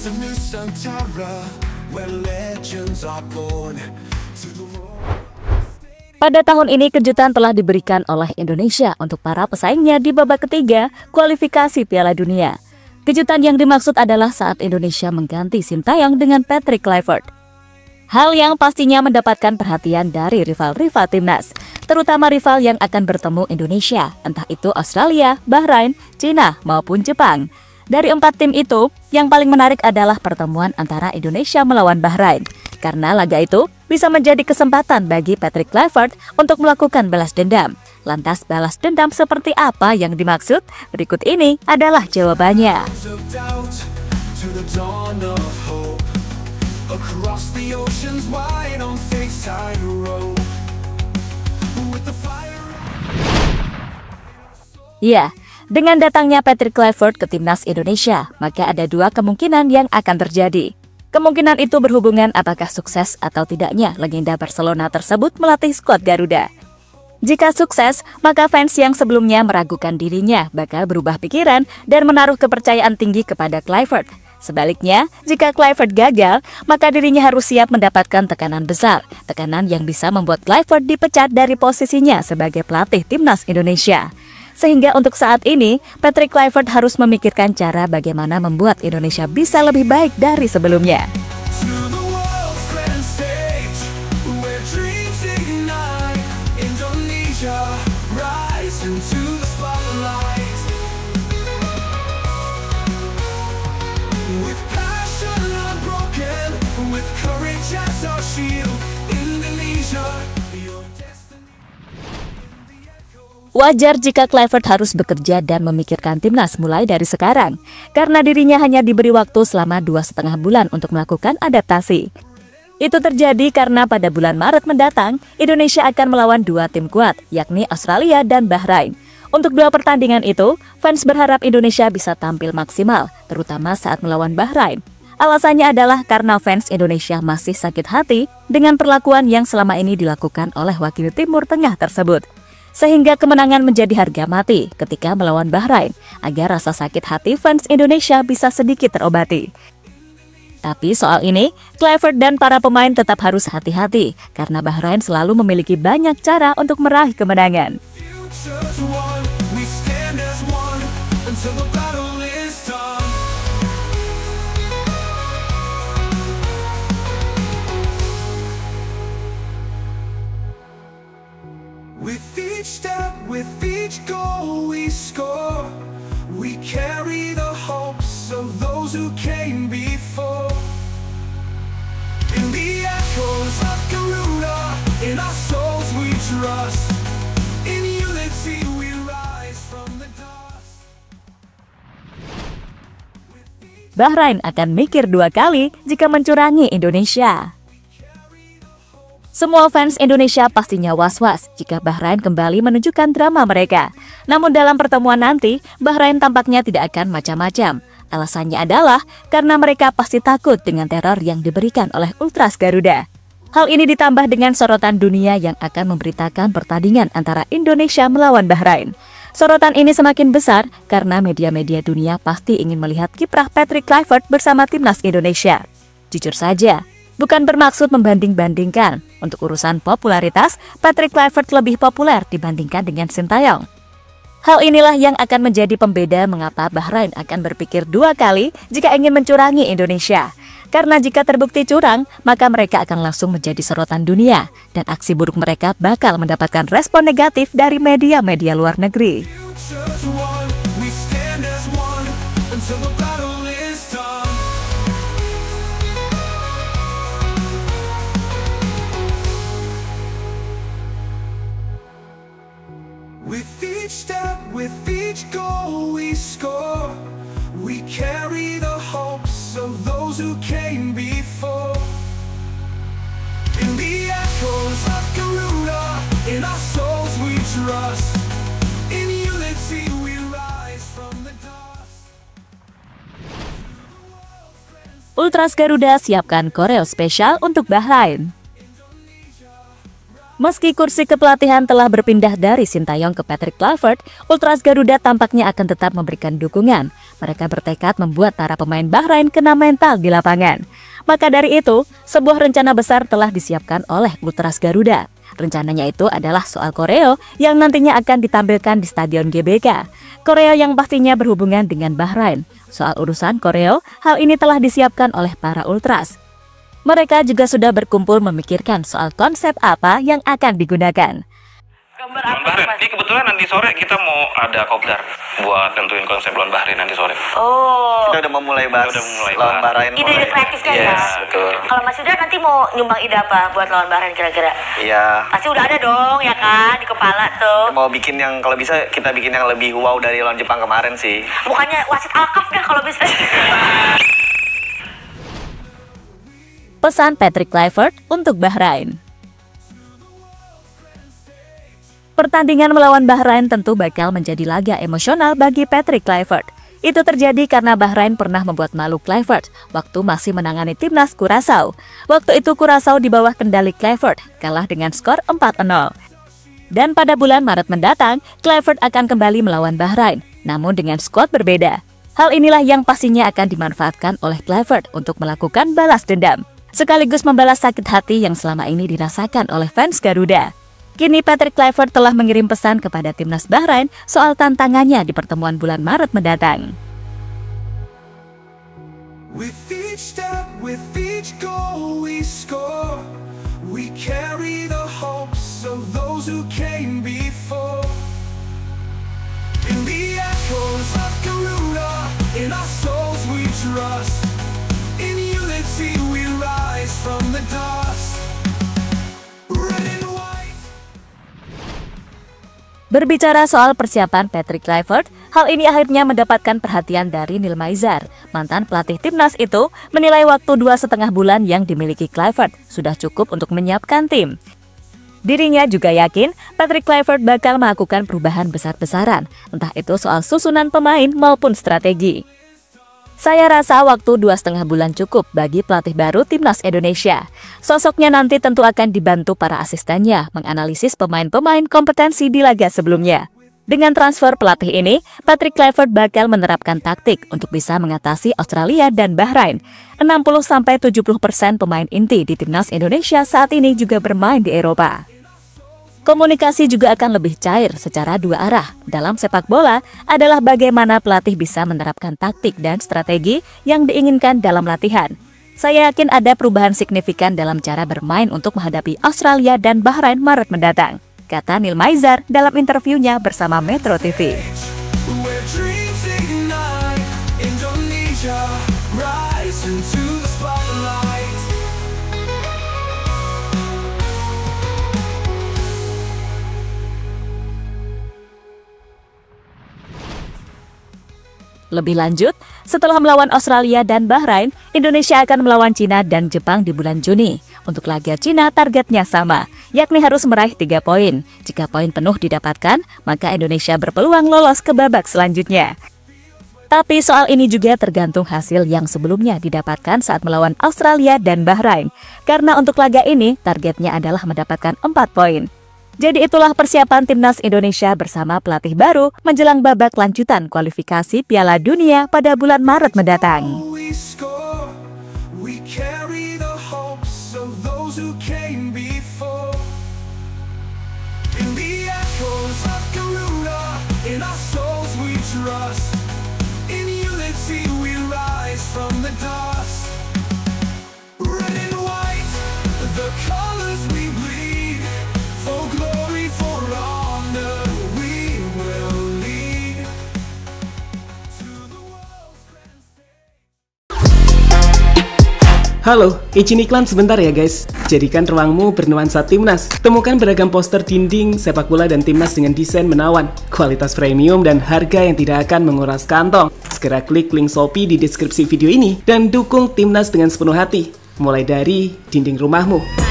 of Nusantara, where legends are born to the world. Pada tahun ini kejutan telah diberikan oleh Indonesia untuk para pesaingnya di babak ketiga kualifikasi Piala Dunia. Kejutan yang dimaksud adalah saat Indonesia mengganti Sintayong dengan Patrick Kluivert. Hal yang pastinya mendapatkan perhatian dari rival-rival timnas, terutama rival yang akan bertemu Indonesia, entah itu Australia, Bahrain, Cina, maupun Jepang. Dari 4 tim itu, yang paling menarik adalah pertemuan antara Indonesia melawan Bahrain. Karena laga itu bisa menjadi kesempatan bagi Patrick Kluivert untuk melakukan balas dendam. Lantas balas dendam seperti apa yang dimaksud? Berikut ini adalah jawabannya. Ya, dengan datangnya Patrick Kluivert ke timnas Indonesia, maka ada 2 kemungkinan yang akan terjadi. Kemungkinan itu berhubungan apakah sukses atau tidaknya legenda Barcelona tersebut melatih skuad Garuda. Jika sukses, maka fans yang sebelumnya meragukan dirinya bakal berubah pikiran dan menaruh kepercayaan tinggi kepada Kluivert. Sebaliknya, jika Kluivert gagal, maka dirinya harus siap mendapatkan tekanan besar, tekanan yang bisa membuat Kluivert dipecat dari posisinya sebagai pelatih timnas Indonesia. Sehingga untuk saat ini, Patrick Kluivert harus memikirkan cara bagaimana membuat Indonesia bisa lebih baik dari sebelumnya. Wajar jika Kluivert harus bekerja dan memikirkan timnas mulai dari sekarang, karena dirinya hanya diberi waktu selama 2,5 bulan untuk melakukan adaptasi. Itu terjadi karena pada bulan Maret mendatang, Indonesia akan melawan 2 tim kuat, yakni Australia dan Bahrain. Untuk 2 pertandingan itu, fans berharap Indonesia bisa tampil maksimal, terutama saat melawan Bahrain. Alasannya adalah karena fans Indonesia masih sakit hati dengan perlakuan yang selama ini dilakukan oleh wakil Timur Tengah tersebut. Sehingga kemenangan menjadi harga mati ketika melawan Bahrain, agar rasa sakit hati fans Indonesia bisa sedikit terobati. Tapi soal ini, Kluivert dan para pemain tetap harus hati-hati, karena Bahrain selalu memiliki banyak cara untuk meraih kemenangan. With each goal we score, we carry the hopes of those who came before. In the echoes of Garuda, in our souls we trust. In unity we rise from the dust. Bahrain akan mikir 2 kali jika mencurangi Indonesia. Semua fans Indonesia pastinya was-was jika Bahrain kembali menunjukkan drama mereka. Namun dalam pertemuan nanti, Bahrain tampaknya tidak akan macam-macam. Alasannya adalah karena mereka pasti takut dengan teror yang diberikan oleh Ultras Garuda. Hal ini ditambah dengan sorotan dunia yang akan memberitakan pertandingan antara Indonesia melawan Bahrain. Sorotan ini semakin besar karena media-media dunia pasti ingin melihat kiprah Patrick Kluivert bersama timnas Indonesia. Jujur saja, bukan bermaksud membanding-bandingkan. Untuk urusan popularitas, Patrick Kluivert lebih populer dibandingkan dengan Sintayong. Hal inilah yang akan menjadi pembeda mengapa Bahrain akan berpikir 2 kali jika ingin mencurangi Indonesia. Karena jika terbukti curang, maka mereka akan langsung menjadi sorotan dunia. Dan aksi buruk mereka bakal mendapatkan respon negatif dari media-media luar negeri. With each goal we score, we carry the hopes of those who came before. In the echoes of Garuda, in our souls we trust. In unity we rise from the dust. Ultras Garuda siapkan koreo spesial untuk Bahrain. Meski kursi kepelatihan telah berpindah dari Sintayong ke Patrick Kluivert, Ultras Garuda tampaknya akan tetap memberikan dukungan. Mereka bertekad membuat para pemain Bahrain kena mental di lapangan. Maka dari itu, sebuah rencana besar telah disiapkan oleh Ultras Garuda. Rencananya itu adalah soal koreo yang nantinya akan ditampilkan di Stadion GBK. Koreo yang pastinya berhubungan dengan Bahrain. Soal urusan koreo, hal ini telah disiapkan oleh para Ultras. Mereka juga sudah berkumpul memikirkan soal konsep apa yang akan digunakan. Gambar apa, Mas? Ini kebetulan nanti sore kita mau ada kopdar buat tentuin konsep lawan Bahrain nanti sore. Oh. Kita udah mau mulai bahas lawan Bahrain. Ide kreatifnya ya. Betul. Kalau Mas Yuda nanti mau nyumbang ide apa buat lawan Bahrain kira-kira? Iya. Pasti udah ada dong ya kan di kepala tuh. Mau bikin yang kalau bisa kita bikin yang lebih wow dari lawan Jepang kemarin sih. Bukannya wasit alkaf dah kalau bisa. Pesan Patrick Kluivert untuk Bahrain. Pertandingan melawan Bahrain tentu bakal menjadi laga emosional bagi Patrick Kluivert. Itu terjadi karena Bahrain pernah membuat malu Kluivert waktu masih menangani timnas Curaçao. Waktu itu Curaçao di bawah kendali Kluivert kalah dengan skor 4-0. Dan pada bulan Maret mendatang, Kluivert akan kembali melawan Bahrain, namun dengan skuad berbeda. Hal inilah yang pastinya akan dimanfaatkan oleh Kluivert untuk melakukan balas dendam, sekaligus membalas sakit hati yang selama ini dirasakan oleh fans Garuda. Kini Patrick Kluivert telah mengirim pesan kepada timnas Bahrain soal tantangannya di pertemuan bulan Maret mendatang. With each step, with each goal we score, we carry the hopes of those who came before. In the echoes of Garuda, in our souls we trust. In unity we rise from the dust. Red and white. Berbicara soal persiapan Patrick Kluivert, hal ini akhirnya mendapatkan perhatian dari Neil Maizar. Mantan pelatih timnas itu menilai waktu 2,5 bulan yang dimiliki Kluivert sudah cukup untuk menyiapkan tim. Dirinya juga yakin Patrick Kluivert bakal melakukan perubahan besar-besaran, entah itu soal susunan pemain maupun strategi. Saya rasa waktu 2,5 bulan cukup bagi pelatih baru timnas Indonesia. Sosoknya nanti tentu akan dibantu para asistennya menganalisis pemain-pemain kompetensi di laga sebelumnya. Dengan transfer pelatih ini, Patrick Kluivert bakal menerapkan taktik untuk bisa mengatasi Australia dan Bahrain. 60-70% pemain inti di timnas Indonesia saat ini juga bermain di Eropa. Komunikasi juga akan lebih cair secara dua arah. Dalam sepak bola adalah bagaimana pelatih bisa menerapkan taktik dan strategi yang diinginkan dalam latihan. Saya yakin ada perubahan signifikan dalam cara bermain untuk menghadapi Australia dan Bahrain Maret mendatang, kata Neil Maizar dalam interviunya bersama Metro TV. Where dreams ignite, Indonesia rise into the spotlight. Lebih lanjut, setelah melawan Australia dan Bahrain, Indonesia akan melawan Cina dan Jepang di bulan Juni. Untuk laga Cina targetnya sama, yakni harus meraih 3 poin. Jika poin penuh didapatkan, maka Indonesia berpeluang lolos ke babak selanjutnya. Tapi soal ini juga tergantung hasil yang sebelumnya didapatkan saat melawan Australia dan Bahrain. Karena untuk laga ini, targetnya adalah mendapatkan 4 poin. Jadi itulah persiapan timnas Indonesia bersama pelatih baru menjelang babak lanjutan kualifikasi Piala Dunia pada bulan Maret mendatang. We score, we carry the hopes of those who came before. In the echoes of Garuda, in our souls we trust. In unity we rise from the dust. Red and white, the colors we bleed. For glory, for honor, we will lead to the world's grand stage. Halo, izin iklan sebentar ya guys. Jadikan ruangmu bernuansa timnas. Temukan beragam poster dinding, sepak bola dan timnas dengan desain menawan, kualitas premium dan harga yang tidak akan menguras kantong. Segera klik link Shopee di deskripsi video ini dan dukung timnas dengan sepenuh hati. Mulai dari dinding rumahmu.